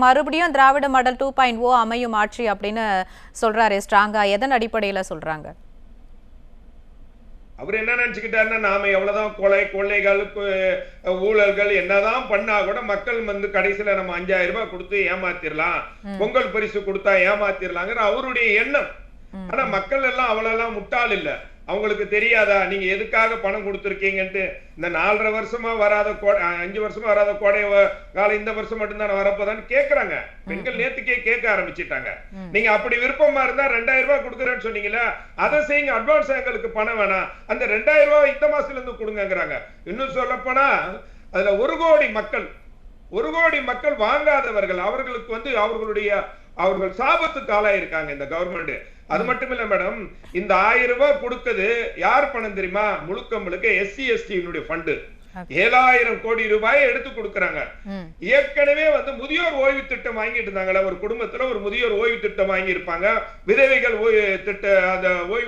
மறுபடியும் திராவிட மாடல் 2.0 அமையும் ஆட்சி அப்படின்னு சொல்றாரு ஸ்ட்ராங்கா. எதன் அடிப்படையில சொல்றாங்க? அவர் என்ன நினைச்சுக்கிட்டாருன்னா, நாம எவ்வளவுதான் கொள்ளைகள் ஊழல்கள் என்னதான் பண்ணா கூட மக்கள் வந்து கடைசியில நம்ம 5000 ரூபாய் கொடுத்து ஏமாத்திரலாம், பொங்கல் பரிசு கொடுத்தா ஏமாத்திரலாங்கிற அவருடைய எண்ணம். ஆனா மக்கள் எல்லாம் அவ்வளவு முட்டாள் இல்ல. அவங்களுக்கு தெரியாதா நீங்க எதுக்காக பணம் கொடுத்திருக்கீங்கன்ட்டு? இந்த 4.5 வருஷமா வராத 5 வருஷமா வராத கோடை காலம் இந்த வருஷம் மட்டும்தான் வரப்போதான்னு கேக்குறாங்க. பெண்கள் நேத்துக்கே கேட்க ஆரம்பிச்சிட்டாங்க. நீங்க அப்படி விருப்பமா இருந்தா 2000 ரூபாய் கொடுக்குறேன்னு சொன்னீங்களா, அதை செய்யுங்க. அட்வான்ஸ் எங்களுக்கு பணம் வேணாம், அந்த 2000 ரூபாய் இந்த மாசத்துல இருந்து கொடுங்கிறாங்க. இன்னும் சொல்ல போனா அதுல 1 கோடி மக்கள் வாங்காதவர்கள். அவர்களுக்கு வந்து அவர்கள் சாபத்துக்கு ஆளாயிருக்காங்க இந்த கவர்மெண்ட். அது மட்டும் இல்ல மேடம், இந்த 1000 ரூபாய் கொடுக்குது யார் பணம் தெரியுமா? முழுக்க SC ST ஃபண்ட் 7000 கோடி ரூபாயை எடுத்து கொடுக்கறாங்க. ஏற்கனவே வந்து முதியோர் ஓய்வு திட்டம் வாங்கிட்டு இருந்தாங்களா, ஒரு குடும்பத்துல ஒரு முதியோர் ஓய்வு திட்டம் வாங்கி இருப்பாங்க, விதவைகள் திட்ட அந்த ஓய்வு